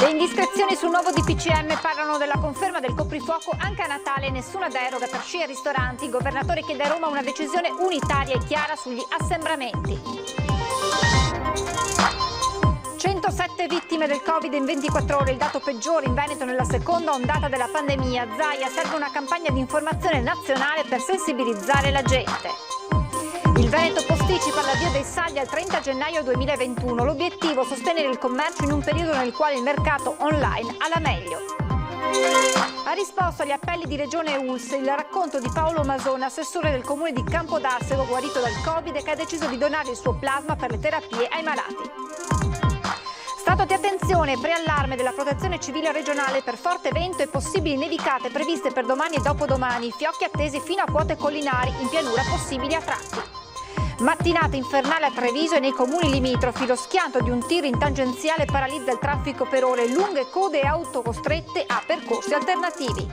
Le indiscrezioni sul nuovo DPCM parlano della conferma del coprifuoco anche a Natale, nessuna deroga per sci e ristoranti. Il governatore chiede a Roma una decisione unitaria e chiara sugli assembramenti. 107 vittime del Covid in 24 ore, il dato peggiore in Veneto nella seconda ondata della pandemia. Zaia, serve una campagna di informazione nazionale per sensibilizzare la gente. Il Veneto posticipa l'avvio dei saldi al 30 gennaio 2021. L'obiettivo è sostenere il commercio in un periodo nel quale il mercato online ha la meglio. Ha risposto agli appelli di Regione e ULSS il racconto di Paolo Masone, assessore del comune di Campodarsego, guarito dal Covid e che ha deciso di donare il suo plasma per le terapie ai malati. Stato di attenzione, preallarme della Protezione Civile regionale per forte vento e possibili nevicate previste per domani e dopodomani, fiocchi attesi fino a quote collinari, in pianura possibili a tratti. Mattinata infernale a Treviso e nei comuni limitrofi, lo schianto di un tir in tangenziale paralizza il traffico per ore, lunghe code e auto costrette a percorsi alternativi.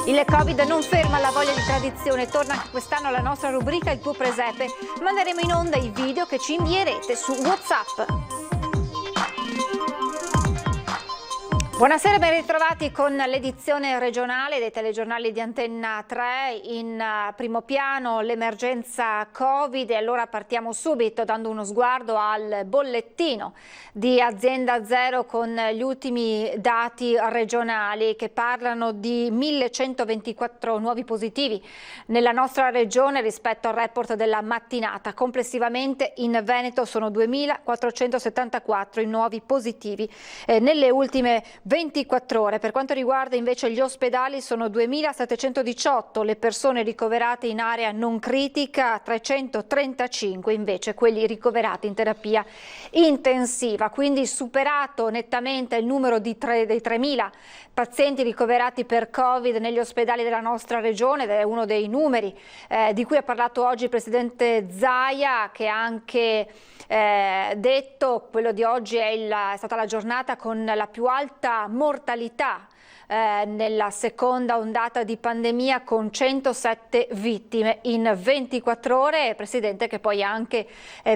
Il Covid non ferma la voglia di tradizione, torna anche quest'anno la nostra rubrica Il tuo presepe. Manderemo in onda i video che ci invierete su WhatsApp. Buonasera, ben ritrovati con l'edizione regionale dei telegiornali di Antenna 3. In primo piano l'emergenza Covid e allora partiamo subito dando uno sguardo al bollettino di Azienda Zero con gli ultimi dati regionali che parlano di 1124 nuovi positivi nella nostra regione rispetto al report della mattinata. Complessivamente in Veneto sono 2474 i nuovi positivi nelle ultime 24 ore. Per quanto riguarda invece gli ospedali sono 2718 le persone ricoverate in area non critica, 335 invece quelli ricoverati in terapia intensiva, quindi superato nettamente il numero dei 3.000 pazienti ricoverati per Covid negli ospedali della nostra regione ed è uno dei numeri di cui ha parlato oggi il Presidente Zaia, che ha anche detto quello di oggi è stata la giornata con la più alta mortalità nella seconda ondata di pandemia, con 107 vittime in 24 ore. Presidente che poi ha anche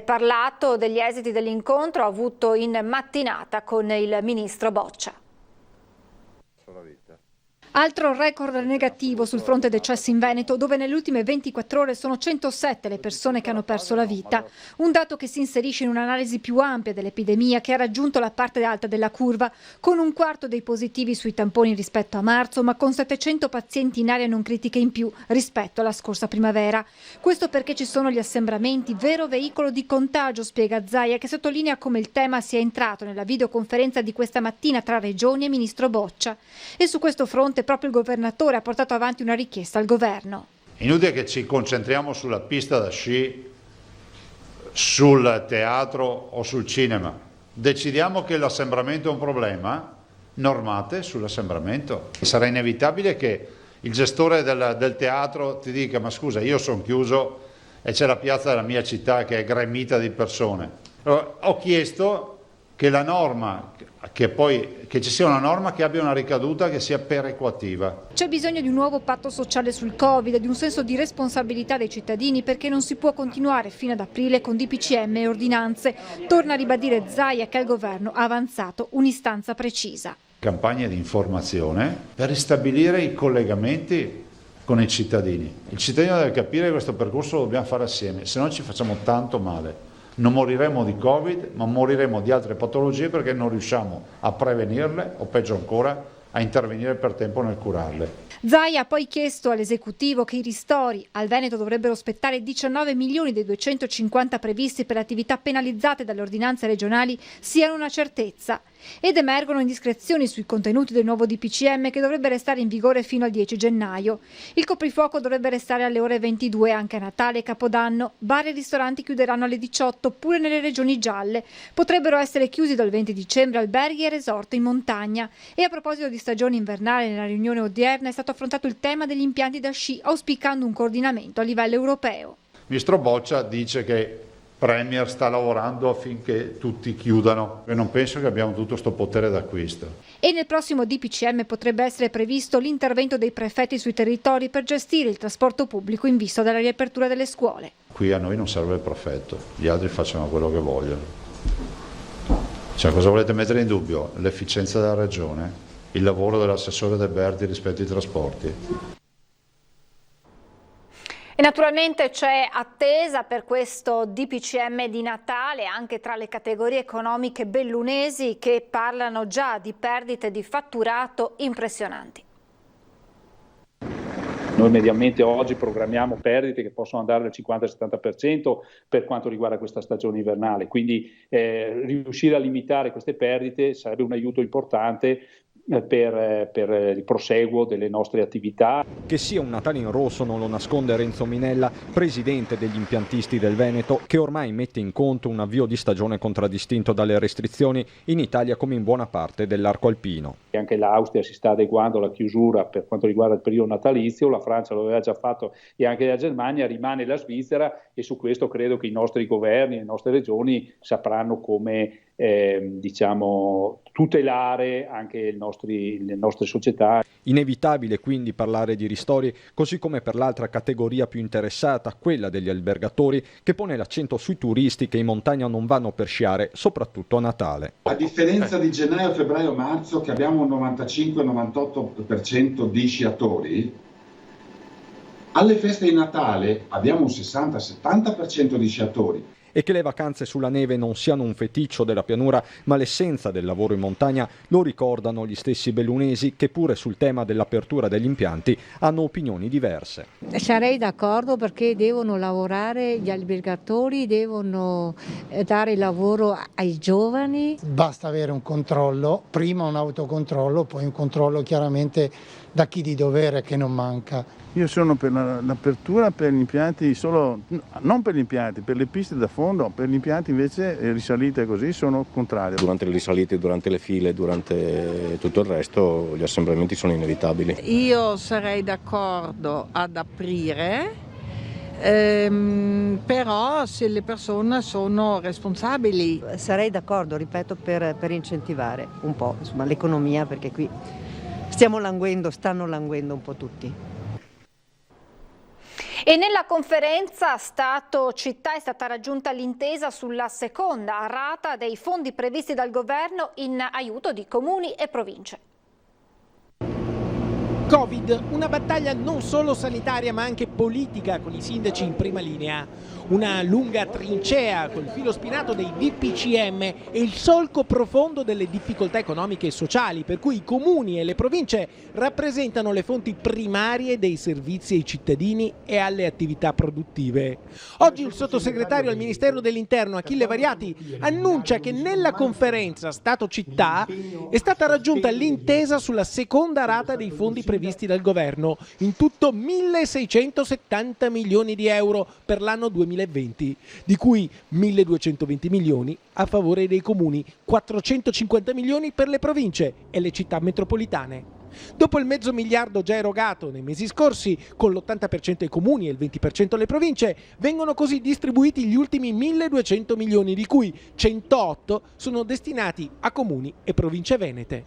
parlato degli esiti dell'incontro avuto in mattinata con il ministro Boccia. Altro record negativo sul fronte decessi in Veneto, dove nelle ultime 24 ore sono 107 le persone che hanno perso la vita. Un dato che si inserisce in un'analisi più ampia dell'epidemia che ha raggiunto la parte alta della curva, con un quarto dei positivi sui tamponi rispetto a marzo, ma con 700 pazienti in area non critica in più rispetto alla scorsa primavera. Questo perché ci sono gli assembramenti, vero veicolo di contagio, spiega Zaia, che sottolinea come il tema sia entrato nella videoconferenza di questa mattina tra Regioni e Ministro Boccia. E su questo fronte proprio il governatore ha portato avanti una richiesta al governo. Inutile che ci concentriamo sulla pista da sci, sul teatro o sul cinema. Decidiamo che l'assembramento è un problema, normate sull'assembramento. Sarà inevitabile che il gestore del teatro ti dica: ma scusa, io sono chiuso e c'è la piazza della mia città che è gremita di persone. Allora, ho chiesto che la norma, che ci sia una norma che abbia una ricaduta che sia perequativa. C'è bisogno di un nuovo patto sociale sul Covid, di un senso di responsabilità dei cittadini, perché non si può continuare fino ad aprile con DPCM e ordinanze. Torna a ribadire Zaia che il governo ha avanzato un'istanza precisa. Campagna di informazione per ristabilire i collegamenti con i cittadini. Il cittadino deve capire che questo percorso lo dobbiamo fare assieme, se no ci facciamo tanto male. Non moriremo di Covid, ma moriremo di altre patologie perché non riusciamo a prevenirle o peggio ancora a intervenire per tempo nel curarle. Zaia ha poi chiesto all'esecutivo che i ristori al Veneto dovrebbero spettare 19 milioni dei 250 previsti per attività penalizzate dalle ordinanze regionali siano una certezza. Ed emergono indiscrezioni sui contenuti del nuovo DPCM che dovrebbe restare in vigore fino al 10 gennaio. Il coprifuoco dovrebbe restare alle ore 22 anche a Natale e Capodanno. Bar e ristoranti chiuderanno alle 18 pure nelle regioni gialle. Potrebbero essere chiusi dal 20 dicembre alberghi e resort in montagna. E a proposito di stagione invernale, nella riunione odierna è stato affrontato il tema degli impianti da sci, auspicando un coordinamento a livello europeo. Il ministro Boccia dice che Premier sta lavorando affinché tutti chiudano e non penso che abbiamo tutto sto potere d'acquisto. E nel prossimo DPCM potrebbe essere previsto l'intervento dei prefetti sui territori per gestire il trasporto pubblico in vista della riapertura delle scuole. Qui a noi non serve il prefetto, gli altri facciano quello che vogliono. Cioè, cosa volete mettere in dubbio? L'efficienza della Regione? Il lavoro dell'assessore De Berti rispetto ai trasporti? E naturalmente c'è attesa per questo DPCM di Natale anche tra le categorie economiche bellunesi, che parlano già di perdite di fatturato impressionanti. Noi mediamente oggi programmiamo perdite che possono andare dal 50-70% per quanto riguarda questa stagione invernale, quindi riuscire a limitare queste perdite sarebbe un aiuto importante per il proseguo delle nostre attività. Che sia un Natale in rosso non lo nasconde Renzo Minella, presidente degli impiantisti del Veneto, che ormai mette in conto un avvio di stagione contraddistinto dalle restrizioni in Italia come in buona parte dell'arco alpino. Anche l'Austria si sta adeguando alla chiusura per quanto riguarda il periodo natalizio, la Francia lo aveva già fatto e anche la Germania, rimane la Svizzera, e su questo credo che i nostri governi, le nostre regioni sapranno come tutelare anche le nostre società. Inevitabile quindi parlare di ristori, così come per l'altra categoria più interessata, quella degli albergatori, che pone l'accento sui turisti che in montagna non vanno per sciare, soprattutto a Natale. A differenza di gennaio, febbraio, marzo, che abbiamo un 95-98% di sciatori, alle feste di Natale abbiamo un 60-70% di sciatori. E che le vacanze sulla neve non siano un feticcio della pianura, ma l'essenza del lavoro in montagna, lo ricordano gli stessi bellunesi, che pure sul tema dell'apertura degli impianti hanno opinioni diverse. Sarei d'accordo, perché devono lavorare gli albergatori, devono dare lavoro ai giovani. Basta avere un controllo, prima un autocontrollo, poi un controllo chiaramente da chi di dovere, che non manca. Io sono per l'apertura per gli impianti, non per gli impianti, per le piste da fondo, per gli impianti invece risalite così sono contrario. Durante le risalite, durante le file, durante tutto il resto gli assembramenti sono inevitabili. Io sarei d'accordo ad aprire, però se le persone sono responsabili. Sarei d'accordo, ripeto, per incentivare un po' l'economia, perché qui stanno languendo un po' tutti. E nella conferenza Stato-Città è stata raggiunta l'intesa sulla seconda rata dei fondi previsti dal governo in aiuto di comuni e province. Covid, una battaglia non solo sanitaria ma anche politica, con i sindaci in prima linea. Una lunga trincea col filo spinato dei DPCM e il solco profondo delle difficoltà economiche e sociali, per cui i comuni e le province rappresentano le fonti primarie dei servizi ai cittadini e alle attività produttive. Oggi il sottosegretario al Ministero dell'Interno Achille Variati annuncia che nella conferenza Stato-Città è stata raggiunta l'intesa sulla seconda rata dei fondi previsti dal governo, in tutto 1.670 milioni di euro per l'anno 2020, di cui 1.220 milioni a favore dei comuni, 450 milioni per le province e le città metropolitane. Dopo il $500 miliardi già erogato nei mesi scorsi, con l'80% ai comuni e il 20% alle province, vengono così distribuiti gli ultimi 1.200 milioni, di cui 108 sono destinati a comuni e province venete.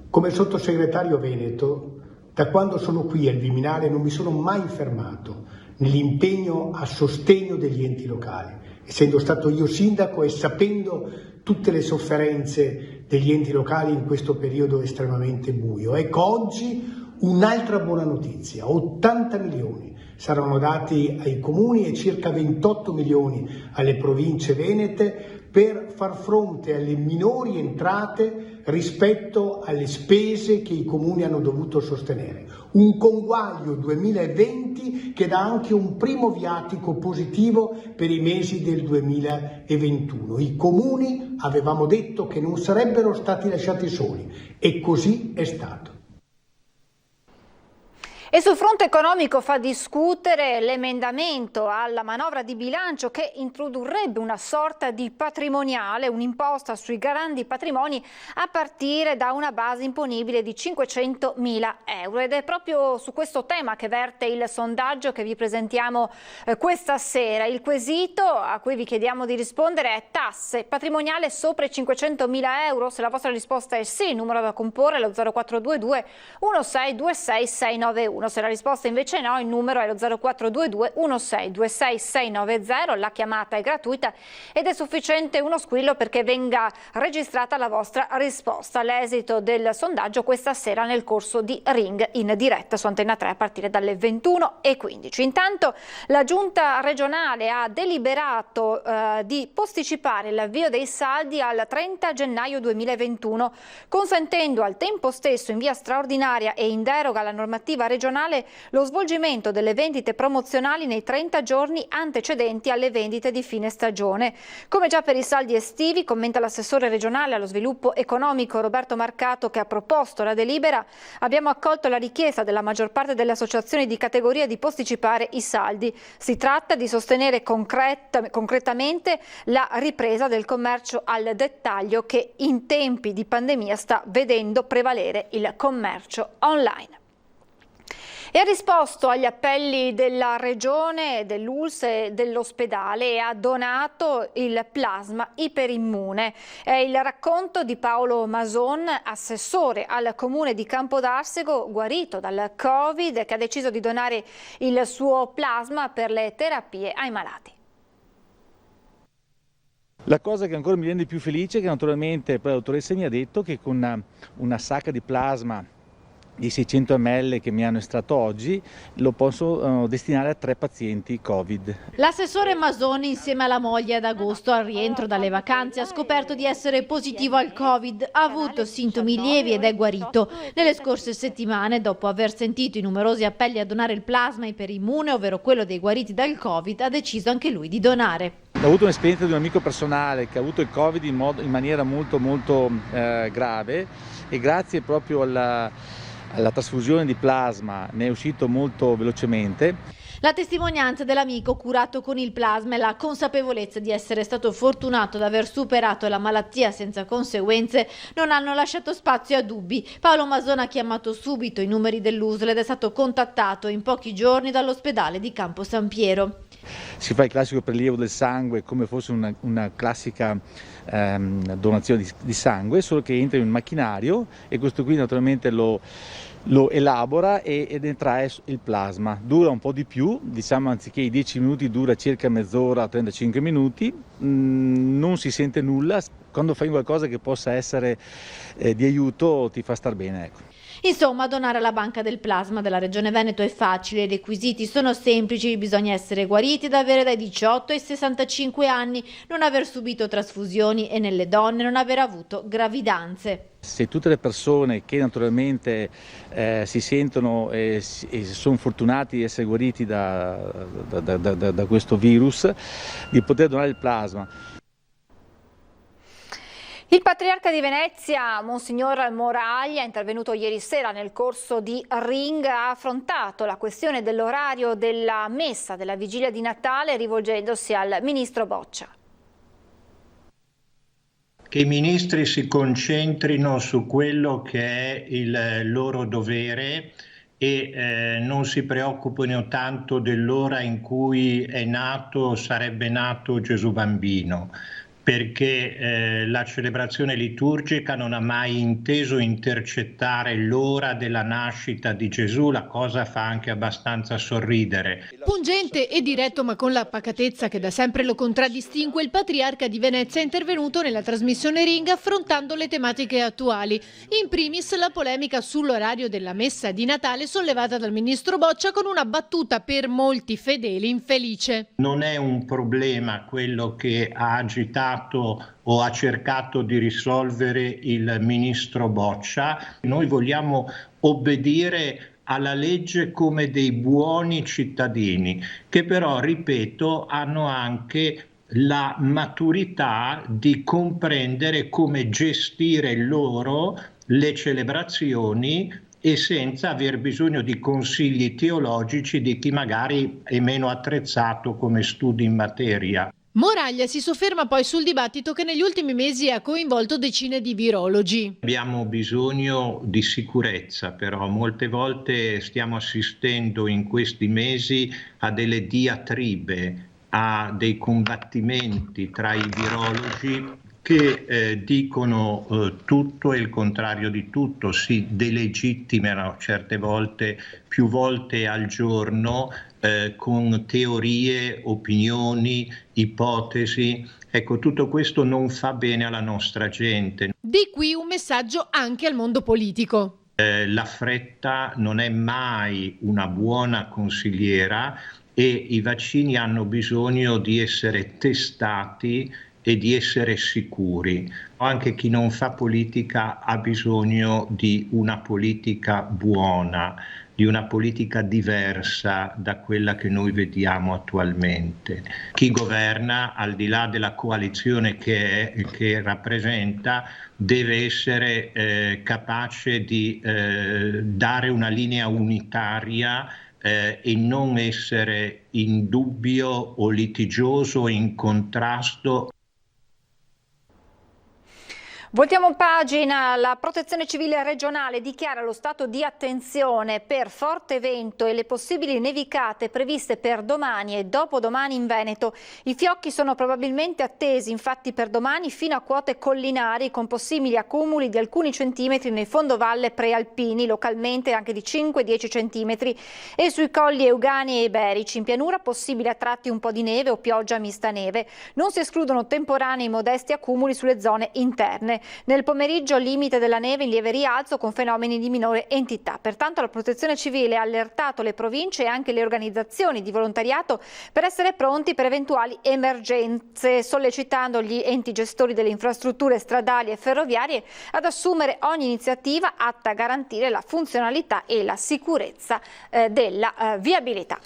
Come sottosegretario veneto, da quando sono qui al Viminale non mi sono mai fermato nell'impegno a sostegno degli enti locali, essendo stato io sindaco e sapendo tutte le sofferenze degli enti locali in questo periodo estremamente buio. Ecco, oggi un'altra buona notizia: 80 milioni saranno dati ai comuni e circa 28 milioni alle province venete per far fronte alle minori entrate rispetto alle spese che i comuni hanno dovuto sostenere. Un conguaglio 2020 che dà anche un primo viatico positivo per i mesi del 2021. I comuni avevamo detto che non sarebbero stati lasciati soli e così è stato. E sul fronte economico fa discutere l'emendamento alla manovra di bilancio che introdurrebbe una sorta di patrimoniale, un'imposta sui grandi patrimoni a partire da una base imponibile di 500.000 euro. Ed è proprio su questo tema che verte il sondaggio che vi presentiamo questa sera. Il quesito a cui vi chiediamo di rispondere è: tasse patrimoniale sopra i 500.000 euro? Se la vostra risposta è sì, numero da comporre lo 0422 1626 691. 1. Se la risposta invece è no, il numero è lo 0422 1626 690, la chiamata è gratuita ed è sufficiente uno squillo perché venga registrata la vostra risposta. L'esito del sondaggio questa sera nel corso di Ring in diretta su Antenna 3 a partire dalle 21:15. Intanto la Giunta regionale ha deliberato di posticipare l'avvio dei saldi al 30 gennaio 2021, consentendo al tempo stesso in via straordinaria e in deroga alla normativa regionale lo svolgimento delle vendite promozionali nei 30 giorni antecedenti alle vendite di fine stagione. Come già per i saldi estivi, commenta l'assessore regionale allo sviluppo economico Roberto Marcato, che ha proposto la delibera, abbiamo accolto la richiesta della maggior parte delle associazioni di categoria di posticipare i saldi. Si tratta di sostenere concretamente la ripresa del commercio al dettaglio che in tempi di pandemia sta vedendo prevalere il commercio online. E ha risposto agli appelli della Regione, dell'ULSS e dell'ospedale e ha donato il plasma iperimmune. È il racconto di Paolo Mason, assessore al comune di Campodarsego, guarito dal Covid, che ha deciso di donare il suo plasma per le terapie ai malati. La cosa che ancora mi rende più felice è che naturalmente poi la dottoressa mi ha detto che con una sacca di plasma di 600 ml che mi hanno estratto oggi lo posso destinare a 3 pazienti Covid. L'assessore Masoni insieme alla moglie ad agosto al rientro dalle vacanze ha scoperto di essere positivo al Covid, ha avuto sintomi lievi ed è guarito. Nelle scorse settimane, dopo aver sentito i numerosi appelli a donare il plasma iperimmune, ovvero quello dei guariti dal Covid, ha deciso anche lui di donare. Ho avuto un'esperienza di un amico personale che ha avuto il Covid in maniera molto grave e grazie proprio alla trasfusione di plasma ne è uscito molto velocemente. La testimonianza dell'amico curato con il plasma e la consapevolezza di essere stato fortunato ad aver superato la malattia senza conseguenze non hanno lasciato spazio a dubbi. Paolo Masona ha chiamato subito i numeri dell'USL ed è stato contattato in pochi giorni dall'ospedale di Campo San Piero. Si fa il classico prelievo del sangue come fosse una classica donazione di sangue, solo che entra in un macchinario e questo qui naturalmente lo elabora ed estrae il plasma. Dura un po' di più, diciamo anziché i 10 minuti dura circa mezz'ora, 35 minuti, non si sente nulla, quando fai qualcosa che possa essere di aiuto ti fa star bene, ecco. Insomma, donare alla banca del plasma della Regione Veneto è facile, i requisiti sono semplici, bisogna essere guariti ed avere dai 18 ai 65 anni, non aver subito trasfusioni e nelle donne non aver avuto gravidanze. Se tutte le persone che naturalmente si sentono e sono fortunati di essere guariti da questo virus, di poter donare il plasma. Il Patriarca di Venezia, Monsignor Moraglia, intervenuto ieri sera nel corso di Ring, ha affrontato la questione dell'orario della messa della vigilia di Natale rivolgendosi al Ministro Boccia. Che i ministri si concentrino su quello che è il loro dovere e non si preoccupino tanto dell'ora in cui è nato o sarebbe nato Gesù Bambino, perché la celebrazione liturgica non ha mai inteso intercettare l'ora della nascita di Gesù, la cosa fa anche abbastanza sorridere. Pungente e diretto, ma con la pacatezza che da sempre lo contraddistingue, il Patriarca di Venezia è intervenuto nella trasmissione Ring affrontando le tematiche attuali. In primis la polemica sull'orario della messa di Natale sollevata dal ministro Boccia con una battuta per molti fedeli infelice. Non è un problema quello che ha agitato o ha cercato di risolvere il ministro Boccia. Noi vogliamo obbedire alla legge come dei buoni cittadini, che però, ripeto, hanno anche la maturità di comprendere come gestire loro le celebrazioni e senza aver bisogno di consigli teologici di chi magari è meno attrezzato come studi in materia. Moraglia si sofferma poi sul dibattito che negli ultimi mesi ha coinvolto decine di virologi. Abbiamo bisogno di sicurezza, però molte volte stiamo assistendo in questi mesi a delle diatribe, a dei combattimenti tra i virologi che dicono tutto e il contrario di tutto, si delegittimano certe volte, più volte al giorno, con teorie, opinioni, ipotesi. Ecco, tutto questo non fa bene alla nostra gente. Di qui un messaggio anche al mondo politico. La fretta non è mai una buona consigliera e i vaccini hanno bisogno di essere testati e di essere sicuri. Anche chi non fa politica ha bisogno di una politica buona, di una politica diversa da quella che noi vediamo attualmente. Chi governa, al di là della coalizione che rappresenta, deve essere capace di dare una linea unitaria e non essere in dubbio o litigioso, in contrasto. Voltiamo pagina. La Protezione Civile regionale dichiara lo stato di attenzione per forte vento e le possibili nevicate previste per domani e dopodomani in Veneto. I fiocchi sono probabilmente attesi infatti per domani fino a quote collinari con possibili accumuli di alcuni centimetri nei fondovalle prealpini, localmente anche di 5-10 centimetri, e sui colli Euganei e Iberici. In pianura possibile a tratti un po' di neve o pioggia mista neve. Non si escludono temporanei modesti accumuli sulle zone interne. Nel pomeriggio limite della neve in lieve rialzo con fenomeni di minore entità. Pertanto la Protezione Civile ha allertato le province e anche le organizzazioni di volontariato per essere pronti per eventuali emergenze, sollecitando gli enti gestori delle infrastrutture stradali e ferroviarie ad assumere ogni iniziativa atta a garantire la funzionalità e la sicurezza della viabilità.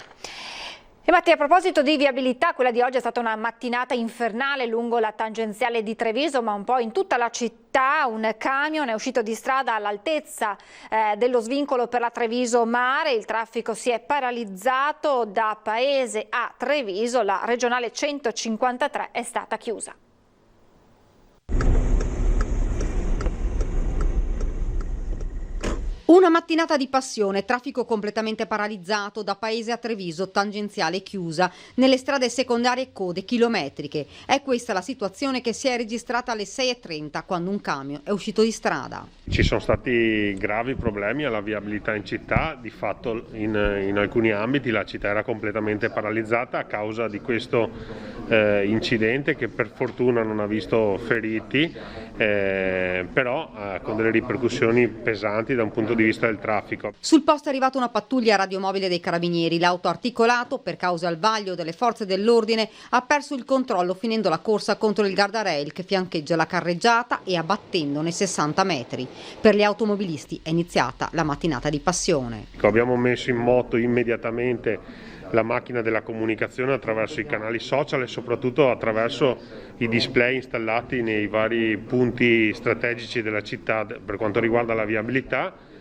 E Mattia, a proposito di viabilità, quella di oggi è stata una mattinata infernale lungo la tangenziale di Treviso, ma un po' in tutta la città. Un camion è uscito di strada all'altezza dello svincolo per la Treviso Mare, il traffico si è paralizzato da Paese a Treviso, la regionale 153 è stata chiusa. Una mattinata di passione, traffico completamente paralizzato da Paese a Treviso, tangenziale chiusa, nelle strade secondarie code chilometriche. È questa la situazione che si è registrata alle 6:30 quando un camion è uscito di strada. Ci sono stati gravi problemi alla viabilità in città, di fatto in alcuni ambiti la città era completamente paralizzata a causa di questo incidente che per fortuna non ha visto feriti, però con delle ripercussioni pesanti da un punto di vista del traffico. Sul posto è arrivata una pattuglia radiomobile dei carabinieri. L'auto articolato, per causa al vaglio delle forze dell'ordine, ha perso il controllo finendo la corsa contro il guardrail che fiancheggia la carreggiata e abbattendone 60 metri. Per gli automobilisti è iniziata la mattinata di passione. Abbiamo messo in moto immediatamente la macchina della comunicazione attraverso i canali social e soprattutto attraverso i display installati nei vari punti strategici della città per quanto riguarda la viabilità.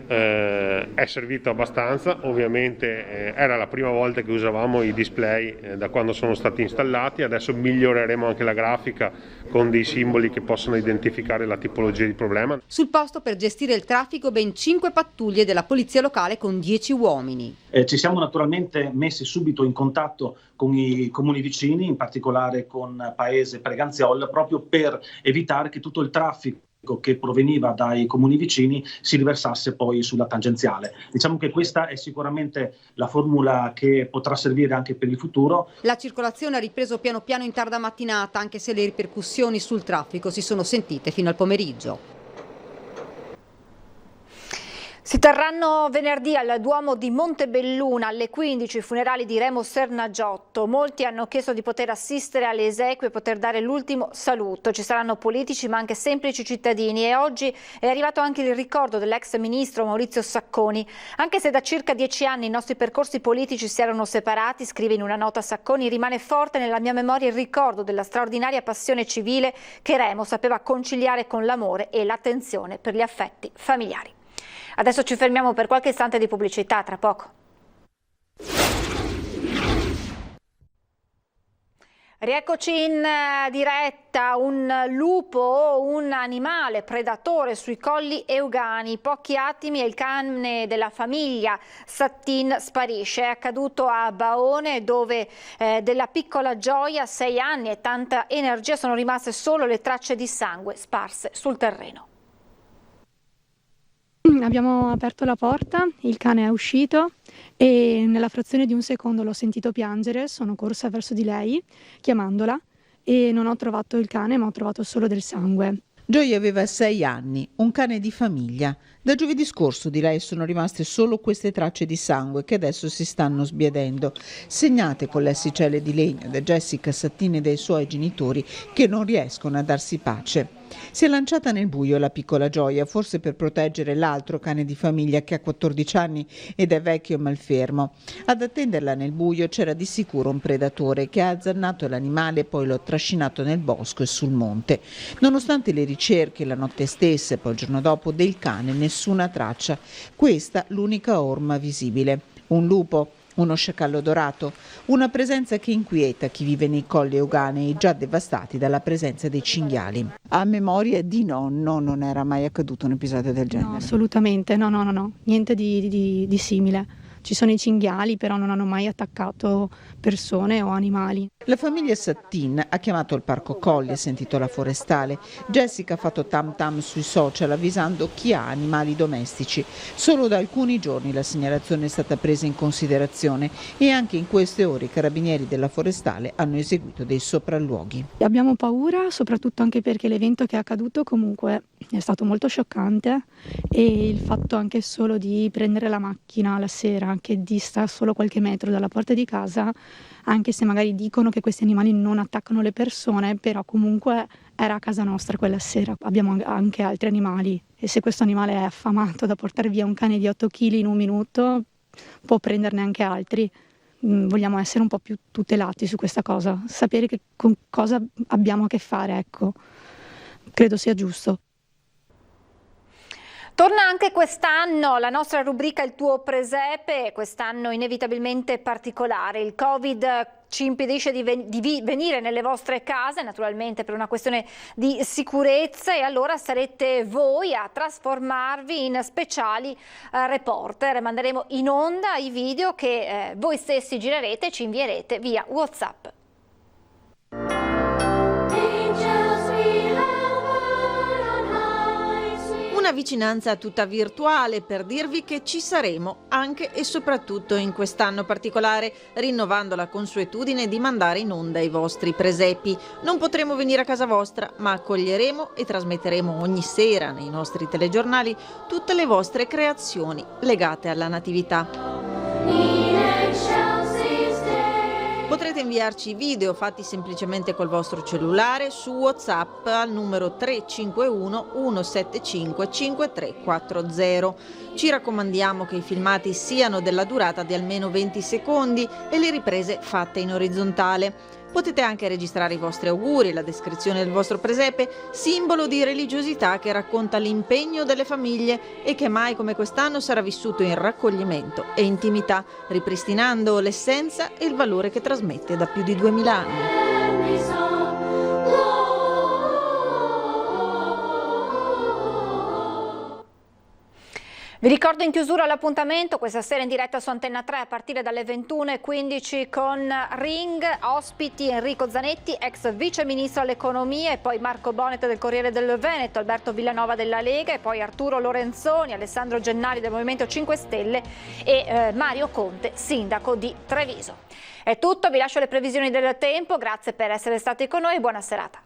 È servito abbastanza, ovviamente era la prima volta che usavamo i display da quando sono stati installati, adesso miglioreremo anche la grafica con dei simboli che possono identificare la tipologia di problema. Sul posto per gestire il traffico ben 5 pattuglie della polizia locale con 10 uomini. Ci siamo naturalmente messi subito in contatto con i comuni vicini, in particolare con Paese Preganziol, proprio per evitare che tutto il traffico che proveniva dai comuni vicini si riversasse poi sulla tangenziale. Diciamo che questa è sicuramente la formula che potrà servire anche per il futuro. La circolazione ha ripreso piano piano in tarda mattinata, anche se le ripercussioni sul traffico si sono sentite fino al pomeriggio. Si terranno venerdì al Duomo di Montebelluna alle 15 i funerali di Remo Sernagiotto. Molti hanno chiesto di poter assistere alle esequie e poter dare l'ultimo saluto. Ci saranno politici ma anche semplici cittadini e oggi è arrivato anche il ricordo dell'ex ministro Maurizio Sacconi. Anche se da circa 10 anni i nostri percorsi politici si erano separati, scrive in una nota Sacconi, rimane forte nella mia memoria il ricordo della straordinaria passione civile che Remo sapeva conciliare con l'amore e l'attenzione per gli affetti familiari. Adesso ci fermiamo per qualche istante di pubblicità, tra poco. Rieccoci in diretta. Un lupo, un animale predatore sui colli Euganei. Pochi attimi e il cane della famiglia Sattin sparisce. È accaduto a Baone, dove della piccola Gioia, 6 anni e tanta energia, sono rimaste solo le tracce di sangue sparse sul terreno. Abbiamo aperto la porta, il cane è uscito e nella frazione di un secondo l'ho sentito piangere, sono corsa verso di lei chiamandola e non ho trovato il cane, ma ho trovato solo del sangue. Gioia aveva 6 anni, un cane di famiglia. Da giovedì scorso di lei sono rimaste solo queste tracce di sangue che adesso si stanno sbiadendo, segnate con le asticelle di legno da Jessica Sattin e dai suoi genitori che non riescono a darsi pace. Si è lanciata nel buio la piccola Gioia, forse per proteggere l'altro cane di famiglia che ha 14 anni ed è vecchio e malfermo. Ad attenderla nel buio c'era di sicuro un predatore che ha azzannato l'animale e poi l'ha trascinato nel bosco e sul monte. Nonostante le ricerche la notte stessa e poi il giorno dopo del cane, nessuna traccia. Questa l'unica orma visibile. Un lupo? Uno sciacallo dorato? Una presenza che inquieta chi vive nei colli Euganei già devastati dalla presenza dei cinghiali. A memoria di nonno non era mai accaduto un episodio del genere? No, assolutamente, no, niente di simile. Ci sono i cinghiali, però non hanno mai attaccato persone o animali. La famiglia Sattin ha chiamato il parco Colli e sentito la forestale. Jessica ha fatto tam tam sui social avvisando chi ha animali domestici. Solo da alcuni giorni la segnalazione è stata presa in considerazione e anche in queste ore i carabinieri della forestale hanno eseguito dei sopralluoghi. Abbiamo paura, soprattutto anche perché l'evento che è accaduto comunque è stato molto scioccante e il fatto anche solo di prendere la macchina la sera, che dista solo qualche metro dalla porta di casa, anche se magari dicono che questi animali non attaccano le persone, però comunque era a casa nostra quella sera, abbiamo anche altri animali e se questo animale è affamato da portare via un cane di 8 kg in un minuto può prenderne anche altri. Vogliamo essere un po' più tutelati su questa cosa, sapere che con cosa abbiamo a che fare, ecco, credo sia giusto. Torna anche quest'anno la nostra rubrica Il tuo presepe, quest'anno inevitabilmente particolare. Il Covid ci impedisce di venire nelle vostre case, naturalmente per una questione di sicurezza, e allora sarete voi a trasformarvi in speciali reporter. Manderemo in onda i video che voi stessi girerete e ci invierete via WhatsApp. Una vicinanza tutta virtuale per dirvi che ci saremo anche e soprattutto in quest'anno particolare, rinnovando la consuetudine di mandare in onda i vostri presepi. Non potremo venire a casa vostra, ma accoglieremo e trasmetteremo ogni sera nei nostri telegiornali tutte le vostre creazioni legate alla natività. Potrete inviarci video fatti semplicemente col vostro cellulare su WhatsApp al numero 351 175 5340. Ci raccomandiamo che i filmati siano della durata di almeno 20 secondi e le riprese fatte in orizzontale. Potete anche registrare i vostri auguri, la descrizione del vostro presepe, simbolo di religiosità che racconta l'impegno delle famiglie e che mai come quest'anno sarà vissuto in raccoglimento e intimità, ripristinando l'essenza e il valore che trasmette da più di 2000 anni. Vi ricordo in chiusura l'appuntamento questa sera in diretta su Antenna 3 a partire dalle 21:15 con Ring, ospiti Enrico Zanetti, ex vice ministro all'economia, e poi Marco Bonnet del Corriere del Veneto, Alberto Villanova della Lega, e poi Arturo Lorenzoni, Alessandro Gennari del Movimento 5 Stelle e Mario Conte, sindaco di Treviso. È tutto, vi lascio le previsioni del tempo, grazie per essere stati con noi e buona serata.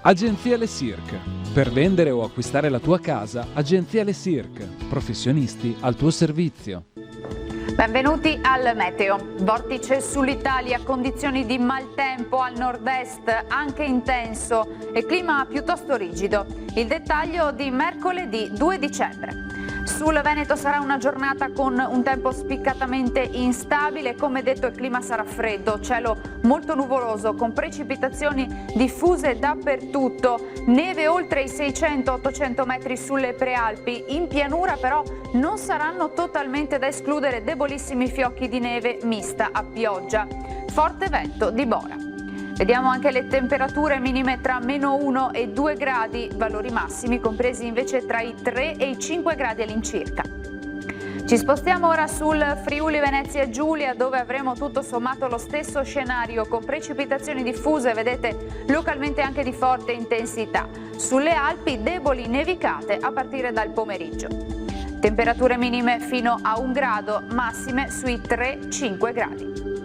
Agenzia Le Cirque. Per vendere o acquistare la tua casa, Agenzia Le Cirque. Professionisti al tuo servizio. Benvenuti al meteo. Vortice sull'Italia, condizioni di maltempo al nord-est, anche intenso, e clima piuttosto rigido. Il dettaglio di mercoledì 2 dicembre. Sul Veneto sarà una giornata con un tempo spiccatamente instabile, come detto il clima sarà freddo, cielo molto nuvoloso con precipitazioni diffuse dappertutto, neve oltre i 600-800 metri sulle prealpi, in pianura però non saranno totalmente da escludere debolissimi fiocchi di neve mista a pioggia, forte vento di bora. Vediamo anche le temperature minime tra -1 e 2 gradi, valori massimi compresi invece tra i 3 e i 5 gradi all'incirca. Ci spostiamo ora sul Friuli Venezia Giulia, dove avremo tutto sommato lo stesso scenario con precipitazioni diffuse, vedete, localmente anche di forte intensità. Sulle Alpi deboli nevicate a partire dal pomeriggio. Temperature minime fino a 1 grado, massime sui 3-5 gradi.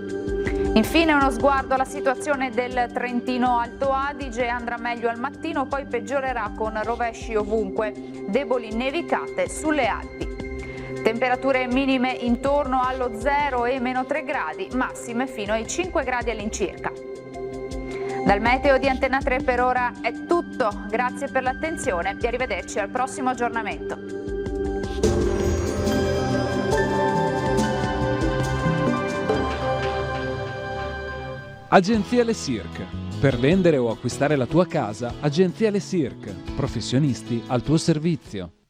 Infine uno sguardo alla situazione del Trentino Alto Adige, andrà meglio al mattino, poi peggiorerà con rovesci ovunque, deboli nevicate sulle Alpi. Temperature minime intorno allo 0 e -3 gradi, massime fino ai 5 gradi all'incirca. Dal meteo di Antenna 3 per ora è tutto, grazie per l'attenzione e arrivederci al prossimo aggiornamento. Agenzia Le Cirque. Per vendere o acquistare la tua casa, Agenzia Le Cirque. Professionisti al tuo servizio.